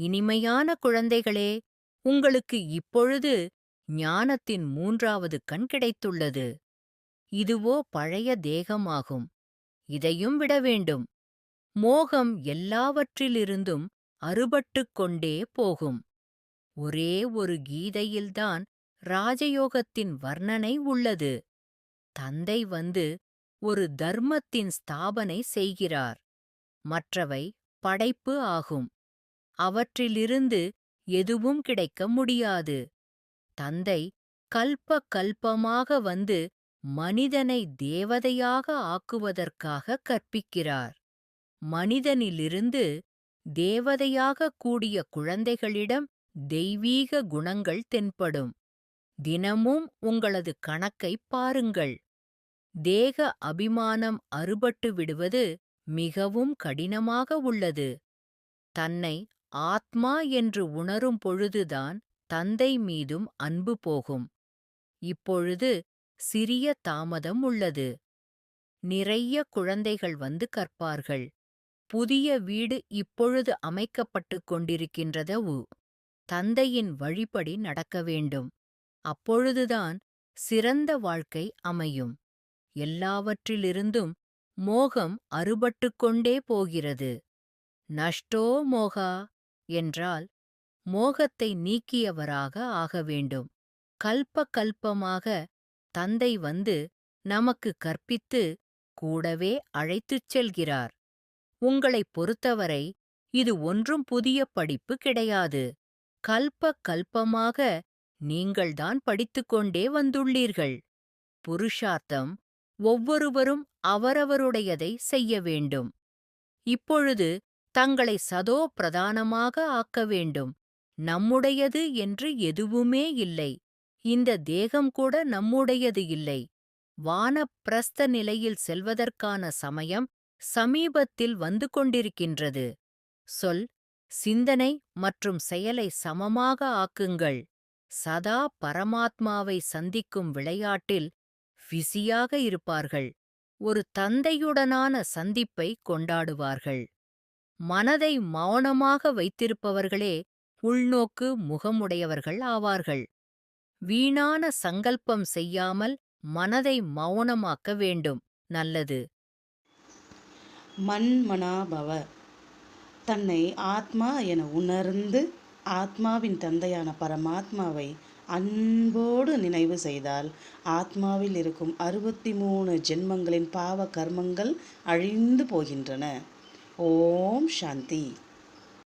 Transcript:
இனிமையான குழந்தைகளே, உங்களுக்கு இப்பொழுது ஞானத்தின் 3வது கண் கிடைத்துள்ளது. இதுவோ பழைய தேகமாகும். இதையும் விட வேண்டும். மோகம் எல்லாவற்றிலிருந்தும் அறுபட்டுக் கொண்டே போகும். ஒரே ஒரு கீதையில்தான் ராஜயோகத்தின் வர்ணனை உள்ளது. தந்தை வந்து ஒரு தர்மத்தின் ஸ்தாபனை செய்கிறார். மற்றவை படைப்பு ஆகும். அவற்றிலிருந்து எதுவும் கிடைக்க முடியாது. தந்தை கல்ப கல்பமாக வந்து மனிதனை தேவதையாக ஆக்குவதற்காக கற்பிக்கிறார். மனிதனிலிருந்து தேவதையாக கூடிய குழந்தைகளிடம் தெய்வீக குணங்கள் தென்படும். தினமும் உங்களது கணக்கைப் பாருங்கள். தேக அபிமானம் அறுபட்டு விடுவது மிகவும் கடினமாக உள்ளது. தன்னை ஆத்மா என்று உணரும் பொழுதுதான் தந்தை மீதும் அன்பு போகும். இப்பொழுது சிறிய தாமதம் உள்ளது. நிறைய குழந்தைகள் வந்து கற்பார்கள். புதிய வீடு இப்பொழுது அமைக்கப்பட்டுக் கொண்டிருக்கின்றதவு. தந்தையின் வழிப்படி நடக்க வேண்டும். அப்பொழுதுதான் சிறந்த வாழ்க்கை அமையும். எல்லாவற்றிலிருந்தும் மோகம் அறுபட்டுக் கொண்டே போகிறது. நஷ்டோ மோகா என்றால் மோகத்தை நீக்கியவராக ஆக வேண்டும். கல்ப கல்பமாக தந்தை வந்து நமக்கு கற்பித்து கூடவே அழைத்துச் செல்கிறார். உங்களைப் பொறுத்தவரை இது ஒன்றும் புதிய படிப்பு கிடையாது. கல்ப கல்பமாக நீங்கள்தான் படித்துக்கொண்டே வந்துள்ளீர்கள். புருஷார்த்தம் ஒவ்வொருவரும் அவரவருடையதை செய்ய வேண்டும். இப்பொழுது தங்களை சதோ பிரதானமாக ஆக்க வேண்டும். நம்முடையது என்று எதுவுமே இல்லை. இந்த தேகம் கூட நம்முடையது இல்லை. வானப்பிரஸ்த நிலையில் செல்வதற்கான சமயம் சமீபத்தில் வந்து கொண்டிருக்கின்றது. சொல், சிந்தனை மற்றும் செயலை சமமாக ஆக்குங்கள். சதா பரமாத்மாவை சந்திக்கும் விளையாட்டில் பிஸியாக இருப்பார்கள். ஒரு தந்தையுடனான சந்திப்பை கொண்டாடுவார்கள். மனதை மௌனமாக வைத்திருப்பவர்களே உள்நோக்கு முகமுடையவர்கள் ஆவார்கள். வீணான சங்கல்பம் செய்யாமல் மனதை மௌனமாக்க வேண்டும். நல்லது. மன்மனாபவ. தன்னை ஆத்மா என உணர்ந்து ஆத்மாவின் தந்தையான பரமாத்மாவை அன்போடு நினைவு செய்தால் ஆத்மாவில் இருக்கும் 63 ஜென்மங்களின் பாவ கர்மங்கள் அழிந்து போகின்றன. ஓம் சாந்தி.